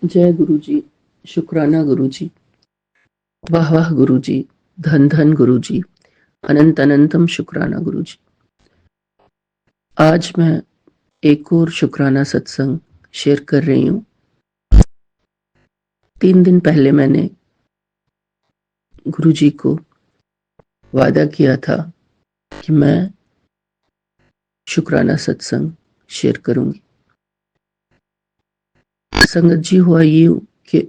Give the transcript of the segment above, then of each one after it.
जय गुरु जी, शुक्राना गुरु जी, वाह वाह गुरु जी, धन धन गुरु जी, अनंत अनंतम शुक्राना गुरु जी। आज मैं एक और शुक्राना सत्संग शेयर कर रही हूँ। 3 दिन पहले मैंने गुरु जी को वादा किया था कि मैं शुक्राना सत्संग शेयर करूंगी। संगत जी, हुआ यूं कि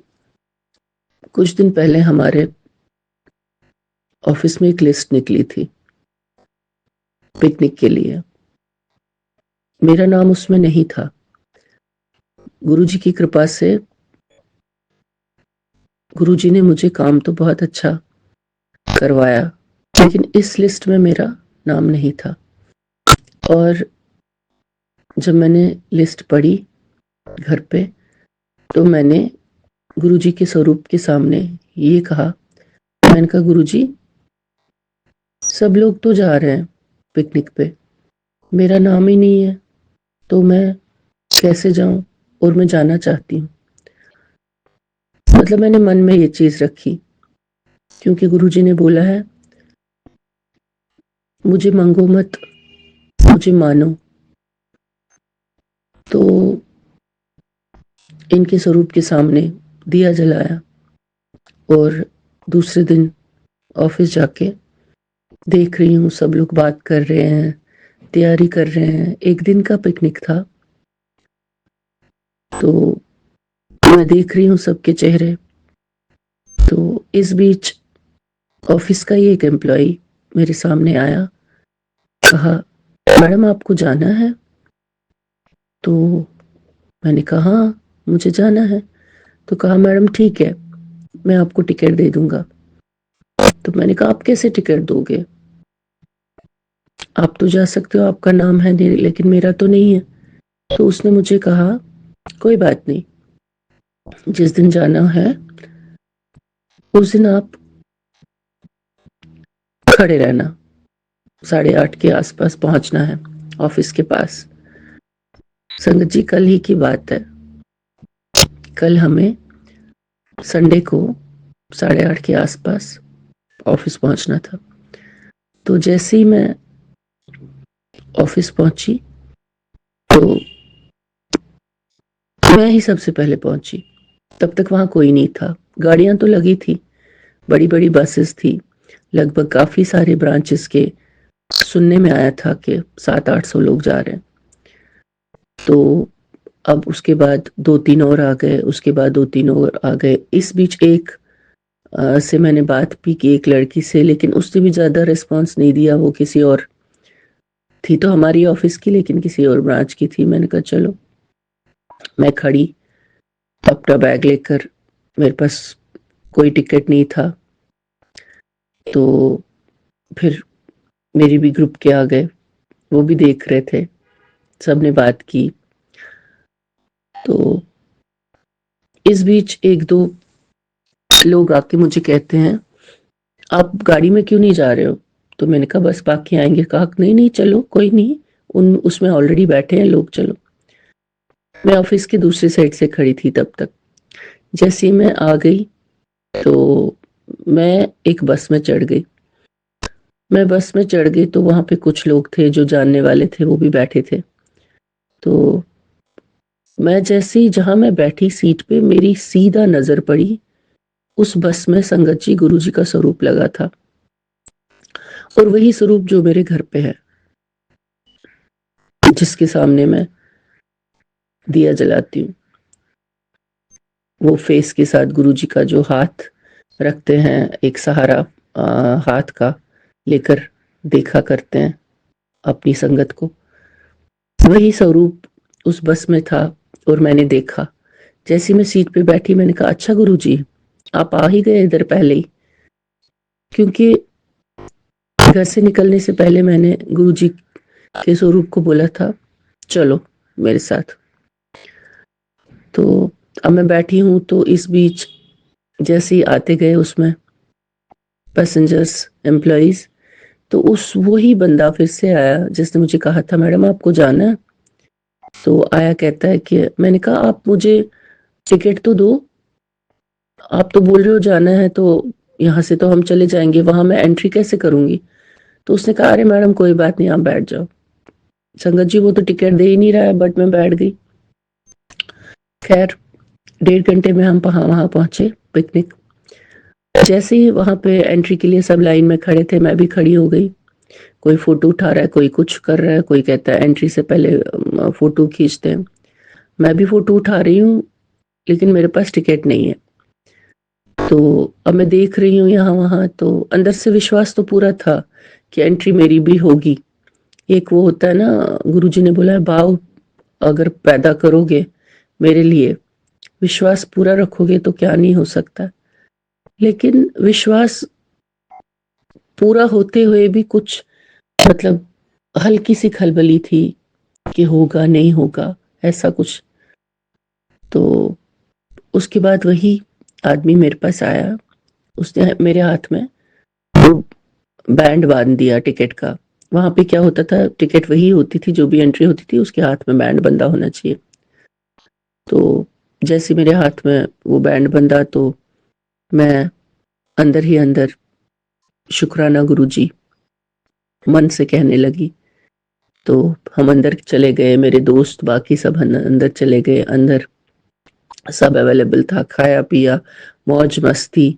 कुछ दिन पहले हमारे ऑफिस में एक लिस्ट निकली थी पिकनिक के लिए। मेरा नाम उसमें नहीं था। गुरु जी की कृपा से गुरु जी ने मुझे काम तो बहुत अच्छा करवाया, लेकिन इस लिस्ट में मेरा नाम नहीं था। और जब मैंने लिस्ट पढ़ी घर पे, तो मैंने गुरु जी के स्वरूप के सामने ये कहा, मैंने कहा गुरु जी, सब लोग तो जा रहे हैं पिकनिक पे, मेरा नाम ही नहीं है, तो मैं कैसे जाऊं? और मैं जाना चाहती हूँ। मतलब मैंने मन में ये चीज रखी, क्योंकि गुरु जी ने बोला है, मुझे मंगो मत, मुझे मानो। तो इनके स्वरूप के सामने दिया जलाया और दूसरे दिन ऑफिस जाके देख रही हूँ सब लोग बात कर रहे हैं, तैयारी कर रहे हैं। एक दिन का पिकनिक था, तो मैं देख रही हूँ सबके चेहरे। तो इस बीच ऑफिस का ही एक एम्प्लॉय मेरे सामने आया, कहा, मैडम आपको जाना है? तो मैंने कहा हाँ, मुझे जाना है। तो कहा, मैडम ठीक है, मैं आपको टिकट दे दूंगा। तो मैंने कहा, आप कैसे टिकट दोगे? आप तो जा सकते हो, आपका नाम है, लेकिन मेरा तो नहीं है। तो उसने मुझे कहा, कोई बात नहीं, जिस दिन जाना है उस दिन आप खड़े रहना, 8:30 के आसपास पहुंचना है ऑफिस के पास। संगत जी, कल ही की बात है। कल हमें संडे को 8:30 के आसपास ऑफिस पहुंचना था। तो जैसे ही मैं ऑफिस पहुंची, तो मैं ही सबसे पहले पहुंची। तब तक वहां कोई नहीं था। गाड़ियां तो लगी थी, बड़ी बड़ी बसेस थी, लगभग काफी सारे ब्रांचेस के। सुनने में आया था कि 700-800 लोग जा रहे हैं। तो अब उसके बाद 2-3 और आ गए, उसके बाद 2-3 और आ गए। इस बीच एक से मैंने बात भी की, एक लड़की से, लेकिन उसने भी ज्यादा रिस्पांस नहीं दिया। वो किसी और थी, तो हमारी ऑफिस की, लेकिन किसी और ब्रांच की थी। मैंने कहा चलो। मैं खड़ी अपना बैग लेकर, मेरे पास कोई टिकट नहीं था। तो फिर मेरी भी ग्रुप के आ गए, वो भी देख रहे थे, सबने बात की। तो इस बीच 1-2 लोग आके मुझे कहते हैं, आप गाड़ी में क्यों नहीं जा रहे हो? तो मैंने कहा बस बाकी आएंगे। कहा नहीं नहीं, चलो कोई नहीं, उसमें ऑलरेडी बैठे हैं लोग, चलो। मैं ऑफिस की दूसरी साइड से खड़ी थी तब तक। जैसे ही मैं आ गई, तो मैं एक बस में चढ़ गई। मैं बस में चढ़ गई तो वहां पे कुछ लोग थे जो जानने वाले थे, वो भी बैठे थे। तो मैं जैसे ही, जहां मैं बैठी सीट पे, मेरी सीधा नजर पड़ी उस बस में संगत जी, गुरु जी का स्वरूप लगा था। और वही स्वरूप जो मेरे घर पे है, जिसके सामने मैं दिया जलाती हूँ। वो फेस के साथ गुरु जी का जो हाथ रखते हैं, एक सहारा हाथ का लेकर देखा करते हैं अपनी संगत को, वही स्वरूप उस बस में था। और मैंने देखा, जैसे मैं सीट पे बैठी, मैंने कहा अच्छा गुरु जी, आप आ ही गए इधर पहले ही। क्योंकि घर से निकलने से पहले मैंने गुरु जी के स्वरूप को बोला था, चलो मेरे साथ। तो अब मैं बैठी हूं, तो इस बीच जैसे ही आते गए उसमें पैसेंजर्स, एम्प्लॉइज, तो उस वही बंदा फिर से आया जिसने मुझे कहा था, मैडम आपको जाना है? तो आया, कहता है कि, मैंने कहा आप मुझे टिकट तो दो, आप तो बोल रहे हो जाना है तो यहाँ से तो हम चले जाएंगे, वहां मैं एंट्री कैसे करूंगी? तो उसने कहा अरे मैडम कोई बात नहीं, आप बैठ जाओ। संगत जी वो तो टिकट दे ही नहीं रहा है, बट मैं बैठ गई। खैर 1.5 घंटे में हम वहां पहुंचे पिकनिक। जैसे ही वहां पे एंट्री के लिए सब लाइन में खड़े थे, मैं भी खड़ी हो गई। कोई फोटो उठा रहा है, कोई कुछ कर रहा है, कोई कहता है एंट्री से पहले फोटो खींचते हैं। मैं भी फोटो उठा रही हूँ, लेकिन मेरे पास टिकट नहीं है। तो अब मैं देख रही हूँ यहाँ वहां, तो अंदर से विश्वास तो पूरा था कि एंट्री मेरी भी होगी। एक वो होता है ना, गुरुजी ने बोला है भाव अगर पैदा करोगे मेरे लिए, विश्वास पूरा रखोगे तो क्या नहीं हो सकता। लेकिन विश्वास पूरा होते हुए भी कुछ मतलब हल्की सी खलबली थी कि होगा नहीं होगा, ऐसा कुछ। तो उसके बाद वही आदमी मेरे पास आया, उसने मेरे हाथ में वो बैंड बांध दिया टिकट का। वहां पे क्या होता था, टिकट वही होती थी, जो भी एंट्री होती थी उसके हाथ में बैंड बंधा होना चाहिए। तो जैसे मेरे हाथ में वो बैंड बंधा, तो मैं अंदर ही अंदर शुक्राना गुरुजी मन से कहने लगी। तो हम अंदर चले गए, मेरे दोस्त बाकी सब अंदर चले गए। अंदर सब अवेलेबल था, खाया पिया, मौज मस्ती,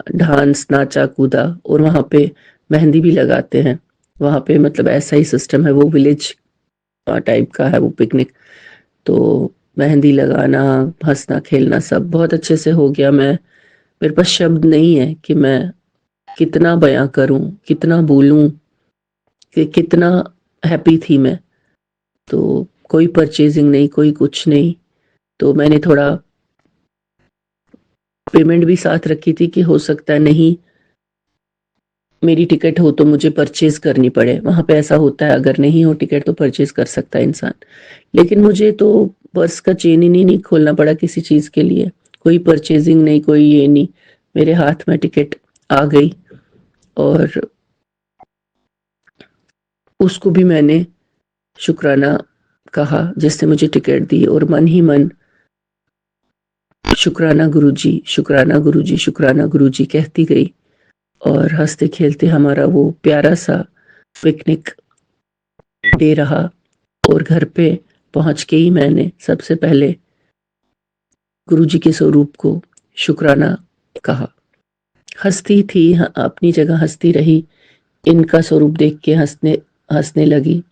डांस, नाचा कूदा। और वहां पे मेहंदी भी लगाते हैं वहां पे, मतलब ऐसा ही सिस्टम है, वो विलेज टाइप का है वो पिकनिक। तो मेहंदी लगाना, हंसना खेलना सब बहुत अच्छे से हो गया। मेरे पास शब्द नहीं है कि मैं कितना बयां करूं, कितना बोलूं कि कितना हैप्पी थी मैं। तो कोई परचेजिंग नहीं, कोई कुछ नहीं। तो मैंने थोड़ा पेमेंट भी साथ रखी थी कि हो सकता है नहीं मेरी टिकट हो तो मुझे परचेज करनी पड़े। वहां पे ऐसा होता है, अगर नहीं हो टिकट तो परचेज कर सकता है इंसान। लेकिन मुझे तो पर्स का चेन ही नहीं खोलना पड़ा किसी चीज के लिए, कोई परचेजिंग नहीं, कोई ये नहीं। मेरे हाथ में टिकट आ गई और उसको भी मैंने शुक्राना कहा जिसने मुझे टिकट दी, और मन ही मन शुक्राना गुरुजी, शुक्राना गुरुजी, शुक्राना गुरुजी कहती गई। और हंसते खेलते हमारा वो प्यारा सा पिकनिक डे रहा। और घर पे पहुंच के ही मैंने सबसे पहले गुरुजी के स्वरूप को शुक्राना कहा। हंसती थी, अपनी जगह हंसती रही, इनका स्वरूप देख के हंसने हंसने लगी।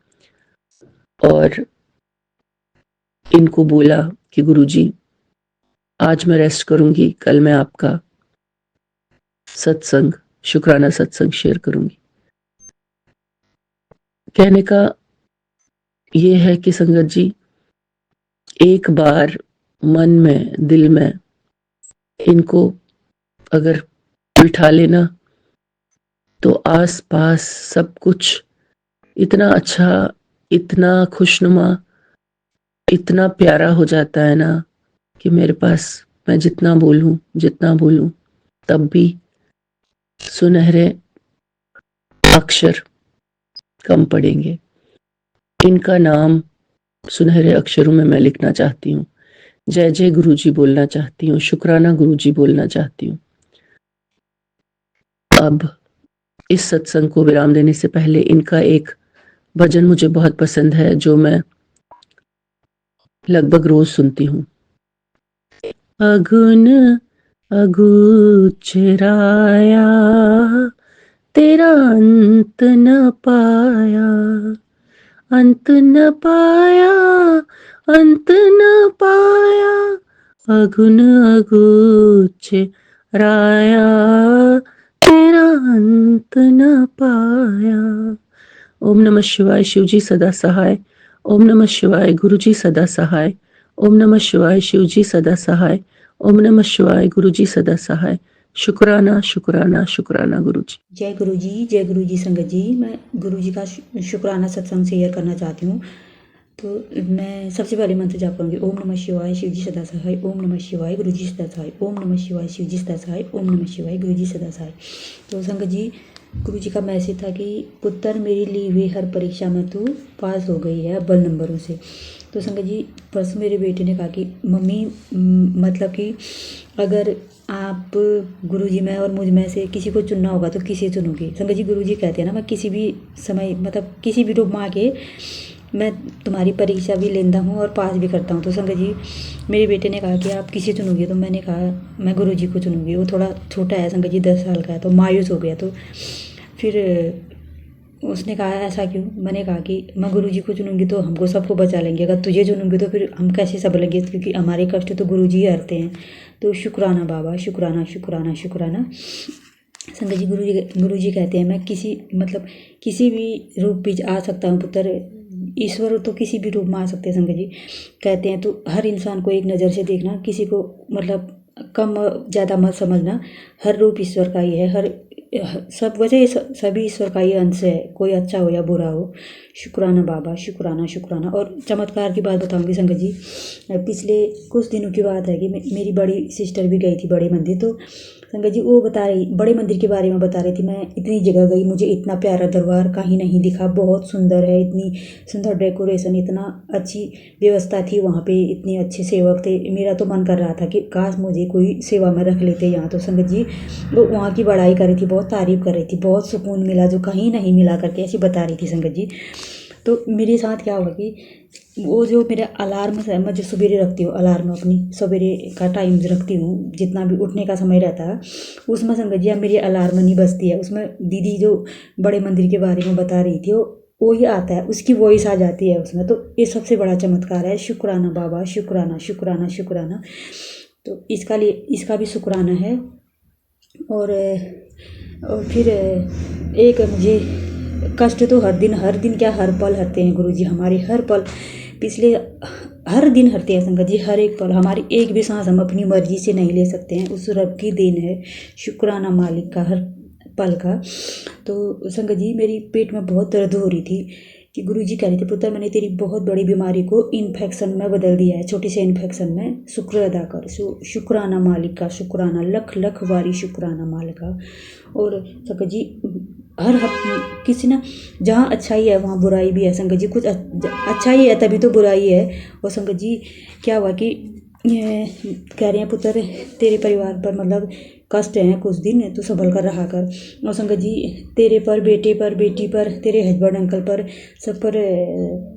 और इनको बोला कि गुरुजी आज मैं रेस्ट करूंगी, कल मैं आपका सत्संग, शुक्राना सत्संग शेयर करूंगी। कहने का ये है कि संगत जी, एक बार मन में, दिल में इनको अगर बिठा लेना तो आस पास सब कुछ इतना अच्छा, इतना खुशनुमा, इतना प्यारा हो जाता है ना कि मेरे पास, मैं जितना बोलूं तब भी सुनहरे अक्षर कम पड़ेंगे। इनका नाम सुनहरे अक्षरों में मैं लिखना चाहती हूँ, जय जय गुरुजी बोलना चाहती हूँ, शुक्राना गुरुजी बोलना चाहती हूँ। अब इस सत्संग को विराम देने से पहले इनका एक भजन मुझे बहुत पसंद है, जो मैं लगभग रोज सुनती हूँ। अगुन अगुचराया, तेरा अंत न पाया, अंत न पाया, अंत न पाया, अगुन अगुचराया, तेरा अंत न पाया। ओम नमः शिवाय, शिवजी सदा सहाय। ओम नमः शिवाय, गुरुजी सदा सहाय। ओम नमः शिवाय, शिवजी सदा सहाय। ओम नमः शिवाय, गुरुजी सदा सहाय। शुक्राना शुक्राना शुक्राना गुरुजी। जय गुरुजी संगत जी। मैं गुरुजी का शुक्राना सत्संग शेयर करना चाहती हूँ। तो मैं सबसे पहले मंत्र जाप करूँगी। ओम नमः शिवाय, शिवजी सदा सहाय। ओम नमः शिवाय, गुरुजी सदा सहाय। ओम नमः शिवाय, शिवजी सदा सहाय। ओम नमः शिवाय, गुरुजी सदा सहाय। तो संगत जी, गुरुजी का मैसेज था कि पुत्र मेरी ली हुई हर परीक्षा में तू पास हो गई है अव्वल नंबरों से। तो संगत जी परसों मेरे बेटे ने कहा कि मम्मी मतलब कि अगर आप गुरुजी में और मुझ में से किसी को चुनना होगा तो किसे चुनोगी। संगत जी गुरुजी कहते हैं ना, मैं किसी भी समय मतलब किसी भी रूप में आके मैं तुम्हारी परीक्षा भी लेता हूँ और पास भी करता हूँ। तो संगत जी मेरे बेटे ने कहा कि आप किसे चुनोगे, तो मैंने कहा मैं गुरुजी को चुनूँगी। वो थोड़ा छोटा है संगत जी, 10 साल का है, तो मायूस हो गया। तो फिर उसने कहा ऐसा क्यों। मैंने कहा कि मैं गुरुजी को चुनूँगी तो हमको सबको बचा लेंगे, अगर तुझे चुनूँगी तो फिर हम कैसे सब लेंगे, क्योंकि हमारे कष्ट तो गुरुजी ही हरते हैं। तो शुक्राना बाबा, शुक्राना शुक्राना शुक्राना। संगत जी गुरुजी कहते हैं मैं किसी भी रूप में आ सकता हूँ पुत्र। ईश्वर तो किसी भी रूप में आ सकते हैं। संगत जी कहते हैं तो हर इंसान को एक नज़र से देखना, किसी को मतलब कम ज़्यादा मत समझना। हर रूप ईश्वर का ही है, हर सब वजह सभी ईश्वर का ही अंश है, कोई अच्छा हो या बुरा हो। शुक्राना बाबा, शुक्राना शुक्राना। और चमत्कार की बात बताऊंगी संगत जी, पिछले कुछ दिनों की बात है कि मेरी बड़ी सिस्टर भी गई थी बड़े मंदिर। तो संगत जी वो बता रही, बड़े मंदिर के बारे में बता रही थी, मैं इतनी जगह गई, मुझे इतना प्यारा दरबार कहीं नहीं दिखा, बहुत सुंदर है, इतनी सुंदर डेकोरेशन, इतना अच्छी व्यवस्था थी वहाँ पे, इतने अच्छे सेवक थे। मेरा तो मन कर रहा था कि काश मुझे कोई सेवा में रख लेते यहाँ। तो संगत जी वो वहाँ की बड़ाई कर रही थी, बहुत तारीफ कर रही थी, बहुत सुकून मिला जो कहीं नहीं मिला करके ऐसी बता रही थी संगत जी। तो मेरे साथ क्या हुआ कि वो जो मेरा अलार्म है, मैं जो सवेरे रखती हूँ अलार्म, अपनी सवेरे का टाइम रखती हूँ, जितना भी उठने का समय रहता है उसमें संगत जी अब मेरी अलार्म नहीं बजती है। उसमें दीदी जो बड़े मंदिर के बारे में बता रही थी वो ही आता है, उसकी वॉइस आ जाती है उसमें। तो ये सबसे बड़ा चमत्कार है। शुक्राना बाबा, शुक्राना शुक्राना शुक्राना। तो इसका भी शुक्राना है। और फिर एक मुझे कष्ट तो हर दिन क्या हर पल हरते हैं गुरुजी, हमारे हर पल पिछले हर दिन हरते हैं संगत जी, हर एक पल। हमारी एक भी सांस हम अपनी मर्जी से नहीं ले सकते हैं, उस रब की देन है। शुक्राना मालिक का हर पल का। तो संगत जी मेरी पेट में बहुत दर्द हो रही थी कि गुरुजी कह रहे थे पुत्र मैंने तेरी बहुत बड़ी बीमारी को इन्फेक्शन में बदल दिया है, छोटे से इन्फेक्शन में। शुक्र अदा कर। शुक्राना मालिक का, शुक्राना लख लख बारी शुक्राना मालिक का। और संगत जी हर किसी ना जहाँ अच्छाई है वहाँ बुराई भी है संगत जी, कुछ अच्छाई है तभी तो बुराई है। और संगत जी क्या हुआ कि कह रहे हैं पुत्र तेरे परिवार पर मतलब कष्ट हैं कुछ दिन, तो संभल कर रहा कर। और संगत जी तेरे पर, बेटे पर, बेटी पर, तेरे हस्बैंड अंकल पर, सब पर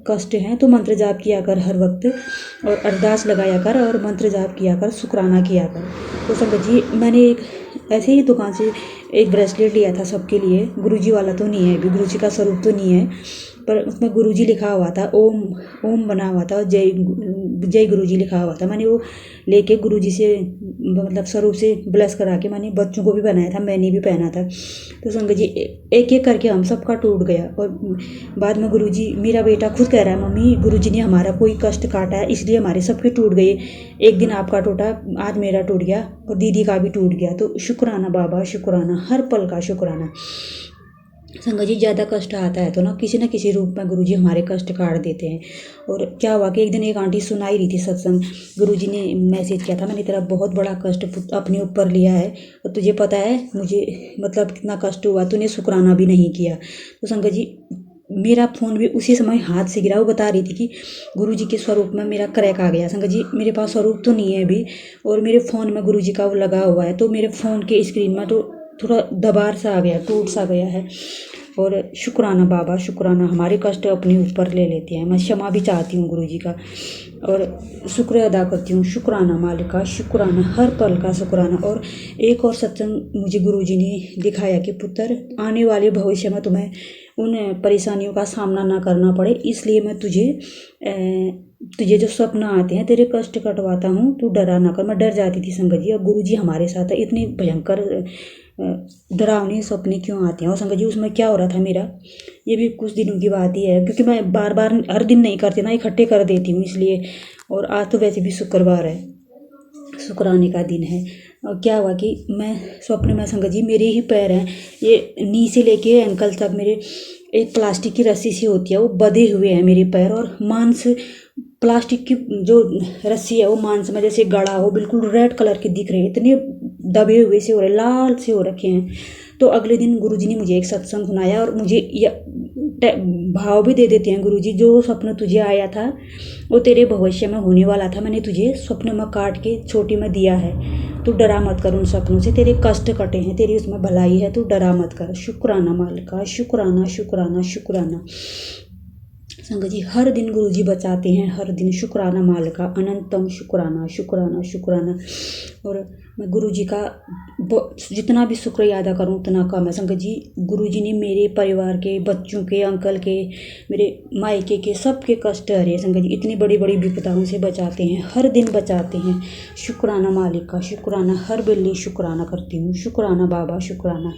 कष्ट हैं, तो मंत्र जाप किया कर हर वक्त, और अरदास लगाया कर और मंत्र जाप किया कर, शुक्राना किया कर। तो संगत जी मैंने एक ऐसे ही दुकान से एक ब्रेसलेट लिया था सबके लिए, गुरुजी वाला तो नहीं है अभी, गुरुजी का स्वरूप तो नहीं है, पर उसमें गुरुजी लिखा हुआ था, ओम बना हुआ था, जय गुरुजी लिखा हुआ था। मैंने वो लेके गुरुजी से मतलब स्वरूप से ब्लेस करा के मैंने बच्चों को भी बनाया था, मैंने भी पहना था। तो संगत जी एक एक करके हम सबका टूट गया। और बाद में गुरुजी, मेरा बेटा खुद कह रहा है मम्मी गुरुजी ने हमारा कोई कष्ट काटा है इसलिए हमारे सबके टूट गए, एक दिन आपका टूटा, आज मेरा टूट गया और दीदी का भी टूट गया। तो शुक्राना बाबा, शुक्राना हर पल का शुक्राना। संगत जी ज़्यादा कष्ट आता है तो ना किसी रूप में गुरुजी हमारे कष्ट काट देते हैं। और क्या हुआ कि एक दिन एक आंटी सुनाई रही थी सत्संग, गुरुजी ने मैसेज किया था मैंने तेरा बहुत बड़ा कष्ट अपने ऊपर लिया है और तुझे पता है मुझे मतलब कितना कष्ट हुआ, तूने शुक्राना भी नहीं किया। तो संगत जी मेरा फ़ोन भी उसी समय हाथ से गिरा। वो बता रही थी कि गुरुजी के स्वरूप में मेरा क्रैक आ गया। संगत जी मेरे पास स्वरूप तो नहीं है अभी और मेरे फ़ोन में गुरुजी का वो लगा हुआ है, तो मेरे फ़ोन के स्क्रीन में तो थोड़ा दबार सा आ गया, टूट सा गया है। और शुक्राना बाबा, शुक्राना हमारे कष्ट अपने ऊपर ले लेते हैं। मैं क्षमा भी चाहती हूँ गुरुजी का और शुक्र अदा करती हूँ। शुक्राना मालिक का, शुक्राना हर पल का शुक्राना। और एक और सत्संग मुझे गुरुजी ने दिखाया कि पुत्र आने वाले भविष्य में तुम्हें उन परेशानियों का सामना ना करना पड़े, इसलिए मैं तुझे जो स्वप्न आते हैं तेरे कष्ट कटवाता हूँ, तू डरा ना कर। मैं डर जाती थी संगत जी, और गुरुजी हमारे साथ है, इतने भयंकर डरावने सपने क्यों आते हैं। और संगत जी उसमें क्या हो रहा था मेरा, ये भी कुछ दिनों की बात ही है, क्योंकि मैं बार बार हर दिन नहीं करती ना, इकट्ठे कर देती हूँ इसलिए। और आज तो वैसे भी शुक्रवार है, शुक्राने का दिन है। और क्या हुआ कि मैं स्वप्न में संगत जी मेरे ही पैर हैं, ये नी से लेके एंकल तक मेरे एक प्लास्टिक की रस्सी सी होती है वो बंधे हुए हैं मेरे पैर, और मांस प्लास्टिक की जो रस्सी है वो मांस में जैसे गड़ा हो, बिल्कुल रेड कलर के दिख रहे हैं, इतने दबे हुए से हो रहे, लाल से हो रखे हैं। तो अगले दिन गुरुजी ने मुझे एक सत्संग सुनाया और मुझे भाव भी दे देते हैं गुरुजी, जो स्वप्न तुझे आया था वो तेरे भविष्य में होने वाला था, मैंने तुझे स्वप्न में काट के छोटी में दिया है, तू डरा मत कर उन सपनों से, तेरे कष्ट कटे हैं, तेरी उसमें भलाई है, तू डरा मत कर। शुक्राना मालिका, शुक्राना शुक्राना शुक्राना। संगत जी हर दिन गुरुजी बचाते हैं, हर दिन। शुक्राना मालिका, अनंतम शुक्राना शुक्राना शुक्राना। और मैं गुरुजी का जितना भी शुक्रिया अदा करूं उतना कम है। संगत जी गुरुजी ने मेरे परिवार के, बच्चों के, अंकल के, मेरे मायके के सबके कष्ट हरे। संगत जी इतनी बड़ी बड़ी विपदाओं से बचाते हैं, हर दिन बचाते हैं। शुक्राना मालिका, शुक्राना, हर बिल्ली शुक्राना करती हूँ। शुक्राना बाबा, शुक्राना।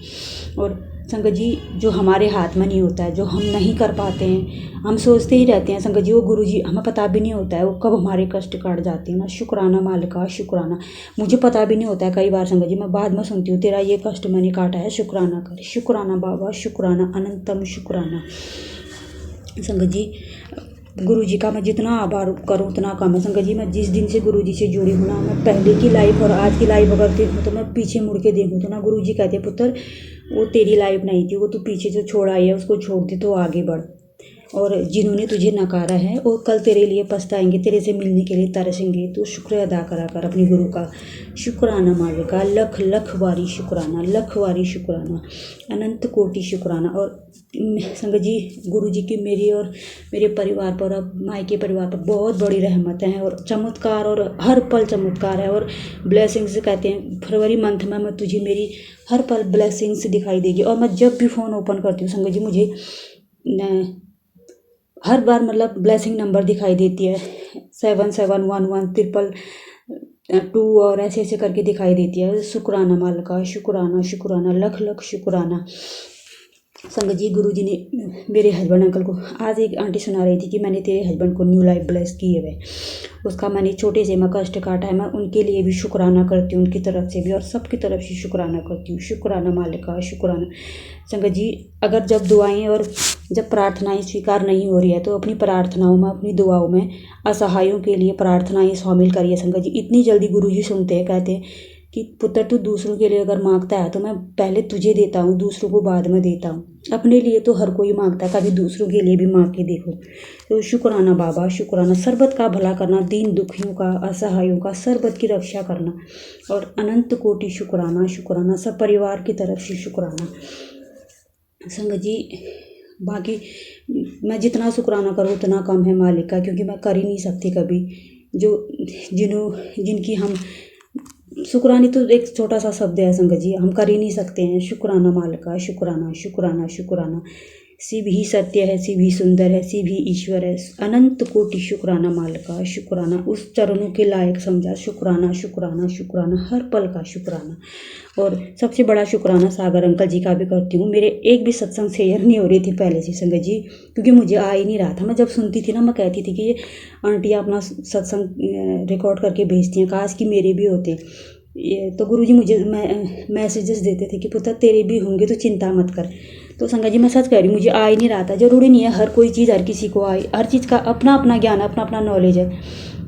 और संगत जी जो हमारे हाथ में नहीं होता है, जो हम नहीं कर पाते हैं, हम सोचते ही रहते हैं संगत जी, वो गुरुजी हमें पता भी नहीं होता है वो कब हमारे कष्ट काट जाते हैं ना। शुक्राना मालिका, शुक्राना। मुझे पता भी नहीं होता है कई बार संगत जी, मैं बाद में सुनती हूँ तेरा ये कष्ट मैंने काटा है, शुक्राना कर। शुक्राना बाबा, शुक्राना, अनंतम शुक्राना। संगत जी गुरुजी का मैं जितना आभार करूँ उतना कम है। संगत जी मैं जिस दिन से गुरुजी से जुड़ी हूँ ना, मैं पहले की लाइफ और आज की लाइफ अगर देखूँ तो मैं पीछे मुड़ के देखूँ तो ना, गुरुजी कहते पुत्र वो तेरी लाइफ नहीं थी, वो तू पीछे जो छोड़ आई है उसको छोड़ दे तो आगे बढ़। और जिन्होंने तुझे नकारा है वो कल तेरे लिए पछताएंगे, तेरे से मिलने के लिए तरसेंगे। तो शुक्र अदा करा कर अपने गुरु का। शुक्राना मालिका, लख लख बारी शुक्राना, लख बारी शुक्राना, अनंत कोटि शुक्राना। और संगत जी गुरु जी की मेरी और मेरे परिवार पर, अब मायके परिवार पर बहुत बड़ी रहमत है और चमत्कार, और हर पल चमत्कार है और ब्लेसिंग्स। कहते हैं फरवरी मंथ में मैं तुझे मेरी हर पल ब्लेसिंग्स दिखाई देगी। और मैं जब भी फ़ोन ओपन करती हूँ संगत जी मुझे हर बार मतलब ब्लेसिंग नंबर दिखाई देती है, 7711 और ऐसे ऐसे करके दिखाई देती है। शुक्राना मालिका, शुक्राना शुक्राना, लख लख शुक्राना। संगत जी गुरुजी ने मेरे हस्बैंड अंकल को, आज एक आंटी सुना रही थी कि मैंने तेरे हस्बैंड को न्यू लाइफ ब्लेस की है, उसका मैंने छोटे से मैं कष्ट काटा है। मैं उनके लिए भी शुक्राना करती हूँ, उनकी तरफ से भी और सबकी तरफ से शुक्राना करती हूँ। शुक्राना मालिका, शुक्राना। संगत जी अगर जब दुआएं और जब प्रार्थनाएं स्वीकार नहीं हो रही है तो अपनी प्रार्थनाओं में, अपनी दुआओं में असहायों के लिए प्रार्थनाएं शामिल करिए। संगत जी इतनी जल्दी गुरुजी सुनते हैं, कहते हैं कि पुत्र तू दूसरों के लिए अगर मांगता है तो मैं पहले तुझे देता हूँ, दूसरों को बाद में देता हूँ। अपने लिए तो हर कोई मांगता है, कभी दूसरों के लिए भी मांग के देखो। तो शुक्राना बाबा, शुक्राना। सरबत का भला करना, दीन दुखियों का, असहायों का, सरबत की रक्षा करना। और अनंत कोटि शुक्राना, शुक्राना। सब परिवार की तरफ से शुक्राना। संगत जी बाकी मैं जितना शुक्राना करूँ उतना कम है मालिक का, क्योंकि मैं कर ही नहीं सकती कभी। जो जिनकी हम शुक्रानी तो एक छोटा सा शब्द है संगत जी, हम कर ही नहीं सकते हैं। शुक्राना मालिका, शुक्राना शुक्राना शुक्राना। शिव ही सत्य है, शिव ही सुंदर है, शिव ही ईश्वर है। अनंत कोटि शुक्राना मालिका, शुक्राना। उस चरणों के लायक समझा। शुक्राना शुक्राना शुक्राना, हर पल का शुक्राना। और सबसे बड़ा शुक्राना सागर अंकल जी का भी करती हूँ। मेरे एक भी सत्संग शेयर नहीं हो रही थी पहले से संगत जी, क्योंकि मुझे आ ही नहीं रहा था। मैं जब सुनती थी ना, मैं कहती थी कि ये आंटी अपना सत्संग रिकॉर्ड करके भेजती हैं, काश कि मेरे भी होते। ये तो गुरुजी मुझे मैसेजेस देते थे कि पुत्र तेरे भी होंगे तो चिंता मत कर। तो संगत जी मैं सच कह रही हूँ, मुझे आ ही नहीं रहा था। जरूरी नहीं है हर कोई चीज़ हर किसी को आए, हर चीज़ का अपना अपना ज्ञान, अपना अपना नॉलेज है।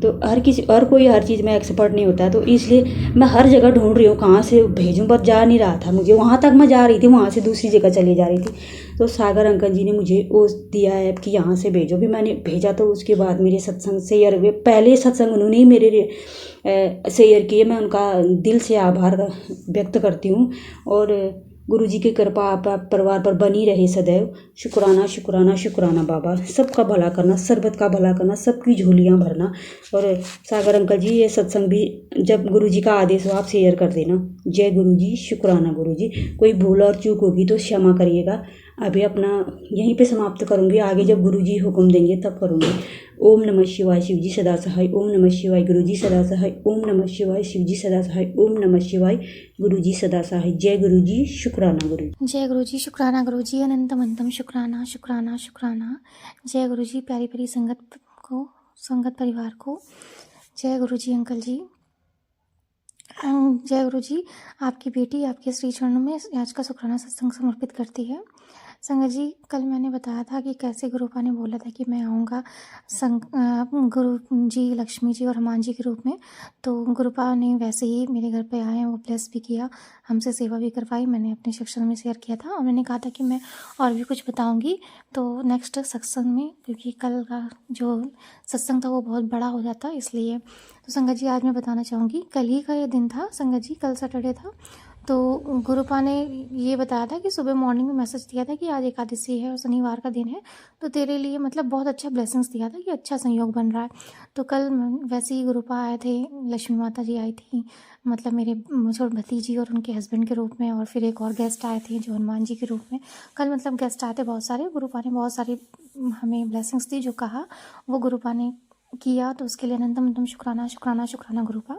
तो हर कोई हर चीज़ में एक्सपर्ट नहीं होता है। तो इसलिए मैं हर जगह ढूंढ रही हूँ कहाँ से भेजूँ, पर जा नहीं रहा था मुझे। वहाँ तक मैं जा रही थी, वहाँ से दूसरी जगह चली जा रही थी। तो सागर अंकल जी ने मुझे वो दिया ऐप कि यहाँ से भेजो। भी मैंने भेजा तो उसके बाद मेरे सत्संग शेयर हुए। पहले सत्संग उन्होंने ही मेरे शेयर किए। मैं उनका दिल से आभार व्यक्त करती हूँ। और गुरुजी की कृपा आप परिवार पर बनी रहे सदैव। शुक्राना शुक्राना शुक्राना बाबा। सबका भला करना, सरबत का भला करना, सबकी झोलियाँ भरना। और सागर अंकल जी ये सत्संग भी जब गुरुजी का आदेश हो आप शेयर कर देना। जय गुरुजी, शुक्राना गुरुजी। कोई भूल और चूक होगी तो क्षमा करिएगा। अभी अपना यहीं पे समाप्त करूँगी, आगे जब गुरुजी हुक्म देंगे तब करूँगी। ओम नमः शिवाय, शिवजी सदा सहाय। ओम नमः शिवाय, गुरुजी सदा सहाय। ओम नमः शिवाय, शिवजी सदा सहाय। ओम नमः शिवाय, गुरुजी सदा सहाय। जय गुरुजी, शुक्राना गुरुजी। जय गुरुजी, शुक्राना गुरुजी, अनंतम अनंतम शुक्राना शुक्राना शुक्राना। जय गुरुजी, प्यारी प्यारी संगत परिवार को जय गुरुजी। अंकल जी जय गुरुजी। आपकी बेटी आपके श्री चरणों में आज का शुक्राना सत्संग समर्पित करती है। संगत जी, कल मैंने बताया था कि कैसे गुरुपा ने बोला था कि मैं आऊँगा गुरु जी, लक्ष्मी जी और हनुमान जी के रूप में। तो गुरुपा ने वैसे ही मेरे घर पे आए, वो ब्लेस भी किया, हमसे सेवा भी करवाई। मैंने अपने सेक्शन में शेयर किया था और मैंने कहा था कि मैं और भी कुछ बताऊँगी तो नेक्स्ट सत्संग में, क्योंकि कल का जो सत्संग था वो बहुत बड़ा हो जाता, इसलिए। तो संगत जी, आज मैं बताना चाहूँगी, कल ही का ये दिन था संगत जी, कल सैटरडे था। तो गुरुपा ने ये बताया था कि सुबह मॉर्निंग में मैसेज दिया था कि आज एकादशी है और शनिवार का दिन है, तो तेरे लिए मतलब बहुत अच्छा ब्लेसिंग्स दिया था कि अच्छा संयोग बन रहा है। तो कल वैसे ही गुरुपा आए थे, लक्ष्मी माता जी आई थी, मतलब मेरे छोटे भतीजी और उनके हस्बैंड के रूप में, और फिर एक और गेस्ट आए थे जो हनुमान जी के रूप में। कल मतलब गेस्ट आए थे बहुत सारे। गुरुपा ने बहुत सारी हमें ब्लेसिंग्स दी, जो कहा वो गुरुपा ने किया, तो उसके लिए अनंतम शुक्राना शुक्राना शुक्राना गुरुपा।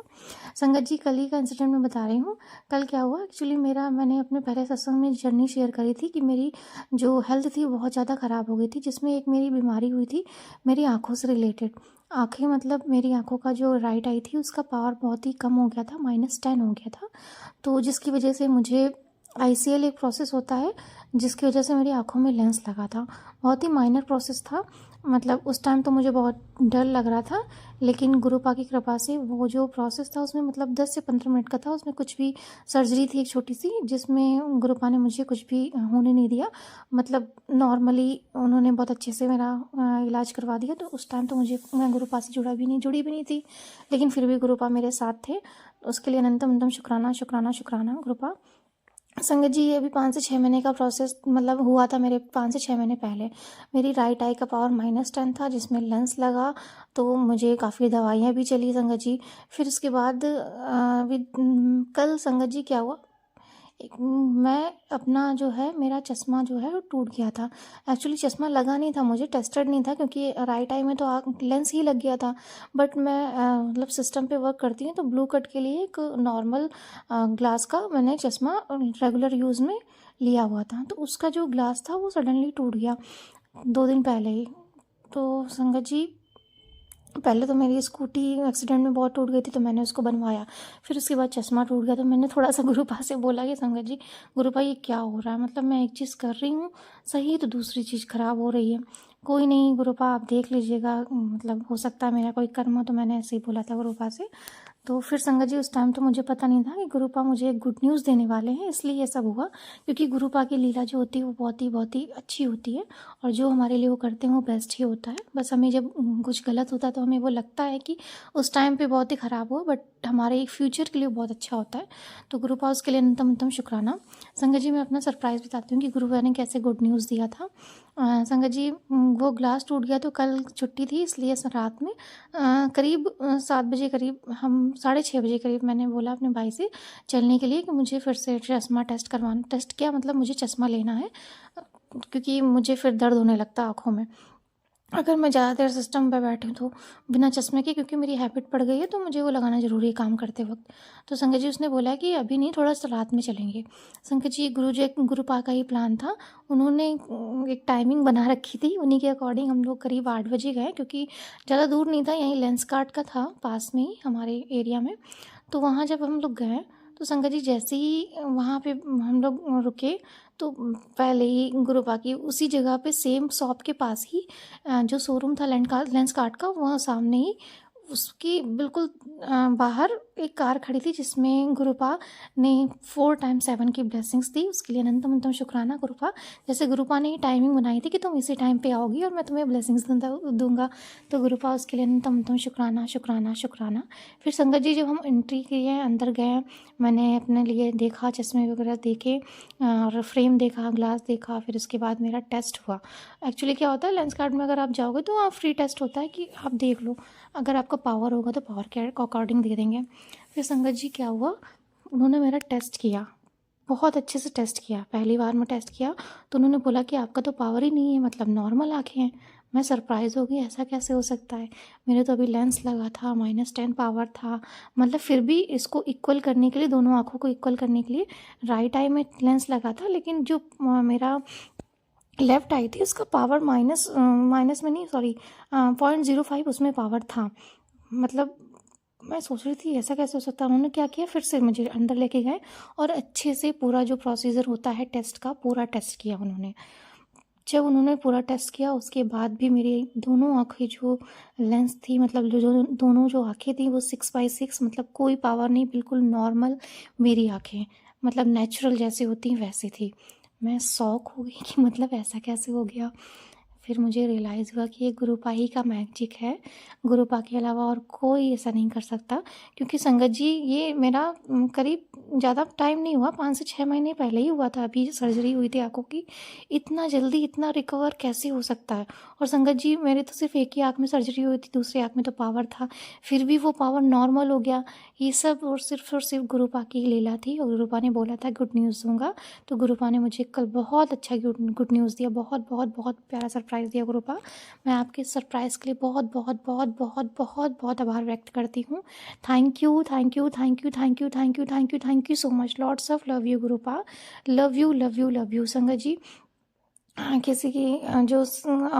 संगत जी, कल ही का इंसिडेंट मैं बता रही हूँ। कल क्या हुआ, एक्चुअली मैंने अपने पहले सत्संग में जर्नी शेयर करी थी कि मेरी जो हेल्थ थी वो बहुत ज़्यादा ख़राब हो गई थी, जिसमें एक मेरी बीमारी हुई थी मेरी आँखों से रिलेटेड। आँखें मतलब मेरी आँखों का जो राइट आई थी उसका पावर बहुत ही कम हो गया था, -10 हो गया था। तो जिसकी वजह से मुझे ICL एक प्रोसेस होता है, जिसकी वजह से मेरी आँखों में लेंस लगा था। बहुत ही माइनर प्रोसेस था, मतलब उस टाइम तो मुझे बहुत डर लग रहा था, लेकिन गुरुपा की कृपा से वो जो प्रोसेस था उसमें मतलब 10 से 15 मिनट का था। उसमें कुछ भी सर्जरी थी एक छोटी सी, जिसमें गुरुपा ने मुझे कुछ भी होने नहीं दिया, मतलब नॉर्मली उन्होंने बहुत अच्छे से मेरा इलाज करवा दिया। तो उस टाइम तो मैं गुरुपा से जुड़ी भी नहीं थी, लेकिन फिर भी गुरुपा मेरे साथ थे। उसके लिए अनंतम शुक्राना शुक्राना शुक्राना गुरुपा। संगत जी, ये अभी 5 से 6 महीने का प्रोसेस मतलब हुआ था मेरे 5 से 6 महीने पहले। मेरी राइट आई का पावर -10 था, जिसमें लेंस लगा, तो मुझे काफ़ी दवाइयाँ भी चली संगत जी। फिर उसके बाद कल संगत जी क्या हुआ, मैं अपना जो है मेरा चश्मा जो है वो टूट गया था। एक्चुअली चश्मा लगा नहीं था मुझे, टेस्टेड नहीं था, क्योंकि राइट आई में तो लेंस ही लग गया था। बट मैं मतलब सिस्टम पे वर्क करती हूँ, तो ब्लू कट के लिए एक नॉर्मल ग्लास का मैंने चश्मा रेगुलर यूज़ में लिया हुआ था। तो उसका जो ग्लास था वो सडनली टूट गया 2 दिन पहले ही। तो संगत जी, पहले तो मेरी स्कूटी एक्सीडेंट में बहुत टूट गई थी, तो मैंने उसको बनवाया। फिर उसके बाद चश्मा टूट गया, तो मैंने थोड़ा सा गुरुपा से बोला कि संगत जी, गुरुपा ये क्या हो रहा है, मतलब मैं एक चीज़ कर रही हूँ सही, तो दूसरी चीज़ ख़राब हो रही है। कोई नहीं गुरुपा, आप देख लीजिएगा, मतलब हो सकता है मेरा कोई कर्म हो। तो मैंने ऐसे ही बोला था गुरुपा से। तो फिर संगत जी, उस टाइम तो मुझे पता नहीं था कि गुरुपा मुझे एक गुड न्यूज़ देने वाले हैं, इसलिए ये सब हुआ। क्योंकि गुरुपा की लीला जो होती है वो बहुत ही अच्छी होती है, और जो हमारे लिए वो करते हैं वो बेस्ट ही होता है। बस हमें जब कुछ गलत होता है तो हमें वो लगता है कि उस टाइम पे बहुत ही ख़राब हुआ, बट हमारे फ्यूचर के लिए बहुत अच्छा होता है। तो गुरुपा, उसके लिए अनंतम शुक्राना। संगत जी, मैं अपना सरप्राइज़ बताती हूँ कि गुरुपा ने कैसे गुड न्यूज़ दिया था। संगत जी, वो ग्लास टूट गया, तो कल छुट्टी थी, इसलिए रात में करीब 7 बजे करीब, हम 6:30 बजे करीब मैंने बोला अपने भाई से चलने के लिए कि मुझे फिर से चश्मा टेस्ट क्या मतलब मुझे चश्मा लेना है, क्योंकि मुझे फिर दर्द होने लगता आँखों में अगर मैं ज़्यादा देर सिस्टम पे बैठी हूँ तो बिना चश्मे के, क्योंकि मेरी हैबिट पड़ गई है, तो मुझे वो लगाना ज़रूरी है काम करते वक्त। तो संगत जी, उसने बोला कि अभी नहीं, थोड़ा सा रात में चलेंगे। संगत जी, गुरुपा का ही प्लान था। उन्होंने एक टाइमिंग बना रखी थी, उन्हीं के अकॉर्डिंग हम लोग करीब 8 बजे गए, क्योंकि ज़्यादा दूर नहीं था, यहीं लेंस कार्ट का था पास में ही हमारे एरिया में। तो वहाँ जब हम लोग गए, तो संगत जी जैसे ही वहाँ पे हम लोग रुके, तो पहले ही गुरुपा की उसी जगह पे सेम शॉप के पास ही जो शोरूम था लेंस कार्ट का, वहाँ सामने ही उसकी बिल्कुल बाहर एक कार खड़ी थी, जिसमें गुरुपा ने 4 टाइम्स 7 की ब्लेसिंग्स दी। उसके लिए अनंतम शुक्राना गुरुपा। जैसे गुरुपा ने ही टाइमिंग बनाई थी कि तुम इसी टाइम पे आओगी और मैं तुम्हें ब्लेसिंग्स दूंगा, तो गुरुपा, उसके लिए अनंतम शुक्राना शुक्राना शुक्राना। फिर संगत जी, जब हम एंट्री किए, अंदर गए, मैंने अपने लिए देखा, चश्मे वगैरह देखे और फ्रेम देखा, ग्लास देखा। फिर उसके बाद मेरा टेस्ट हुआ। एक्चुअली क्या होता है, लेंस कार्ट में अगर आप जाओगे तो वहाँ फ्री टेस्ट होता है कि आप देख लो, अगर आपका पावर होगा तो पावर के अकॉर्डिंग दे देंगे। फिर संगत जी क्या हुआ, उन्होंने मेरा टेस्ट किया, बहुत अच्छे से टेस्ट किया। पहली बार में टेस्ट किया तो उन्होंने बोला कि आपका तो पावर ही नहीं है, मतलब नॉर्मल आँखें हैं। मैं सरप्राइज़ हो गई, ऐसा कैसे हो सकता है, मेरे तो अभी लेंस लगा था, -10 पावर था। मतलब फिर भी इसको इक्वल करने के लिए, दोनों आँखों को इक्वल करने के लिए राइट आई में लेंस लगा था, लेकिन जो मेरा लेफ़्ट आई थी उसका पावर माइनस में नहीं, सॉरी 0.05 उसमें पावर था। मतलब मैं सोच रही थी ऐसा कैसे हो सकता है। उन्होंने क्या किया, फिर से मुझे अंदर लेके गए और अच्छे से पूरा जो प्रोसीजर होता है टेस्ट का, पूरा टेस्ट किया उन्होंने। जब उन्होंने पूरा टेस्ट किया उसके बाद भी मेरी दोनों आँखें जो लेंस थी, मतलब जो दोनों जो आँखें थी वो 6/6, मतलब कोई पावर नहीं, बिल्कुल नॉर्मल मेरी आँखें, मतलब नेचुरल जैसी होती हैं वैसी थी। मैं शॉक हो गई कि मतलब ऐसा कैसे हो गया? फिर मुझे रियलाइज़ हुआ कि ये गुरुपा ही का मैजिक है, गुरुपा के अलावा और कोई ऐसा नहीं कर सकता। क्योंकि संगत जी ये मेरा करीब ज़्यादा टाइम नहीं हुआ, 5 से 6 महीने पहले ही हुआ था, अभी सर्जरी हुई थी आँखों की। इतना जल्दी इतना रिकवर कैसे हो सकता है? और संगत जी मेरे तो सिर्फ़ एक ही आँख में सर्जरी हुई थी, दूसरी आँख में तो पावर था, फिर भी वो पावर नॉर्मल हो गया। ये सब और सिर्फ़ गुरुपा की ही लीला थी, और गुरुपा ने बोला था गुड न्यूज़ दूँगा, तो गुरुपा ने मुझे कल बहुत अच्छा गुड न्यूज़ दिया, बहुत बहुत बहुत प्यारा सरप्राइज़ दिया गुरुपा। मैं आपके सरप्राइज़ के लिए बहुत बहुत बहुत बहुत बहुत बहुत आभार व्यक्त करती हूँ। Thank you, thank you, thank you, thank you, thank you, thank you, thank you so much. Lots of love you गुरुपा। Love you, love you, love you. संगत जी किसी की जो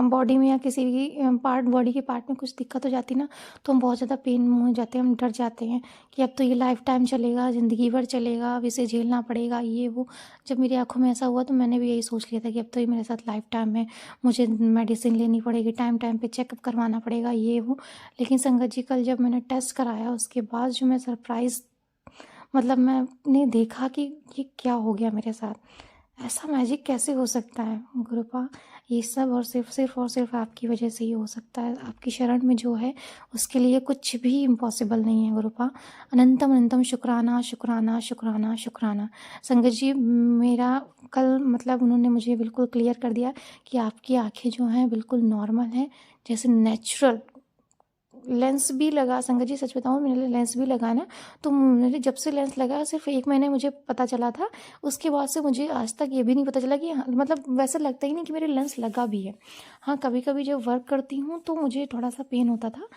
बॉडी में या किसी भी पार्ट, बॉडी के पार्ट में कुछ दिक्कत हो जाती ना, तो हम बहुत ज़्यादा पेन में हो जाते हैं, हम डर जाते हैं कि अब तो ये लाइफ टाइम चलेगा, ज़िंदगी भर चलेगा, अब इसे झेलना पड़ेगा, ये वो। जब मेरी आँखों में ऐसा हुआ तो मैंने भी यही सोच लिया था कि अब तो ये मेरे साथ लाइफ टाइम है, मुझे मेडिसिन लेनी पड़ेगी, टाइम टाइम पे चेकअप करवाना पड़ेगा, ये वो। लेकिन संगत जी कल जब मैंने टेस्ट कराया उसके बाद जो मैं सरप्राइज़, मतलब मैंने देखा कि ये क्या हो गया मेरे साथ, ऐसा मैजिक कैसे हो सकता है गुरुपा? ये सब और सिर्फ़ आपकी वजह से ही हो सकता है। आपकी शरण में जो है उसके लिए कुछ भी इम्पॉसिबल नहीं है गुरुपा। अनंतम अनंतम शुक्राना, शुक्राना, शुक्राना, शुक्राना। संगत जी मेरा कल मतलब उन्होंने मुझे बिल्कुल क्लियर कर दिया कि आपकी आँखें जो हैं बिल्कुल नॉर्मल हैं, जैसे नेचुरल। लेंस भी लगा, संगत जी सच बताऊँ मैंने लेंस भी लगाया ना, तो मैंने जब से लेंस लगाया सिर्फ 1 महीने मुझे पता चला था, उसके बाद से मुझे आज तक ये भी नहीं पता चला कि मतलब वैसा लगता ही नहीं कि मेरे लेंस लगा भी है। हाँ, कभी-कभी जब वर्क करती हूँ तो मुझे थोड़ा-सा पेन होता था।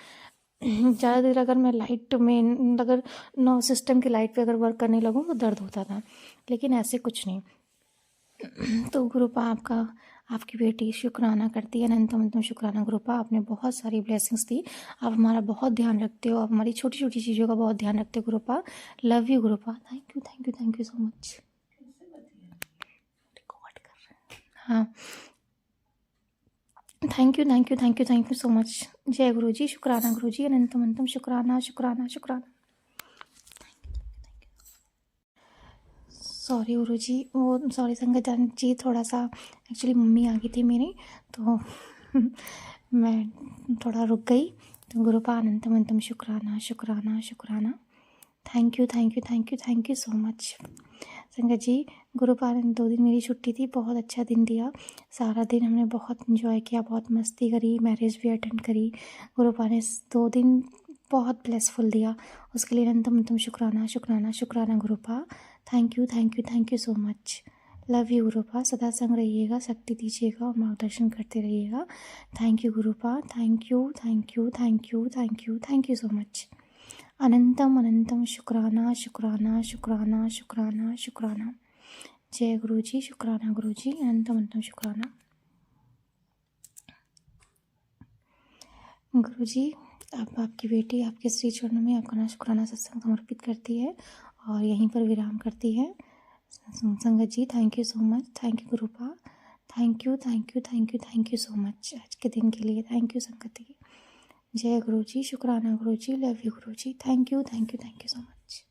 ज़्यादा देर अगर मैं लाइट में, अगर नो सिस्टम की लाइट पे अगर वर्क करने लगूँ तो दर्द होता था, लेकिन ऐसे कुछ नहीं। तो गुरुपा आपकी बेटी शुक्राना करती है, अनंतम अनंतम शुक्राना गुरुपा। आपने बहुत सारी ब्लेसिंग्स दी, आप हमारा बहुत ध्यान रखते हो, आप हमारी छोटी छोटी चीज़ों का बहुत ध्यान रखते हो Gurupa. Love you Gurupa. Thank you, thank you, thank you so much. Record कर रहे हैं, हाँ। Thank you, thank you, thank you, thank you so much. जय गुरु जी, शुक्राना गुरु जी, अनंतम अनंतम शुक्राना, शुक्राना, शुक्राना। सॉरी गुरु जी, वो सॉरी संगत जी, थोड़ा सा एक्चुअली मम्मी आ गई थी मेरी, तो मैं थोड़ा रुक गई। तो गुरुपा अनंतम अनंतम शुक्राना, शुक्राना, शुक्राना। Thank you, thank you, thank you, thank you so much. संगत जी गुरुपा ने 2 दिन मेरी छुट्टी थी, बहुत अच्छा दिन दिया। सारा दिन हमने बहुत इन्जॉय किया, बहुत मस्ती करी, मैरिज भी अटेंड करी। गुरुपा ने 2 दिन बहुत ब्लेसफुल दिया, उसके लिए अनंतम अनंतम शुक्राना, शुक्राना, शुक्राना Gurupa. Thank you, thank you, thank you so much. Love you Gurupa. सदा संग रहिएगा, शक्ति दीजिएगा और मार्गदर्शन करते रहिएगा। Thank you Gurupa. Thank you, thank you, thank you, thank you, thank you so much. अनंतम अनंतम शुक्राना, शुक्राना, शुक्राना, शुक्राना, शुक्राना। जय गुरु जी, शुक्राना गुरु जी, अनंतम अनंतम शुक्राना। गुरु जी अब आपकी बेटी आपके श्री चरणों में आपका शुक्राना सत्संग समर्पित करती है और यहीं पर विराम करती है। संगत जी thank you so much. Thank you Gurupa. Thank you, thank you, thank you, thank you so much आज के दिन के लिए। थैंक यू संगत जी। जय गुरु जी, शुक्राना गुरु जी, लव यू गुरु जी। Thank you, thank you, thank you so much.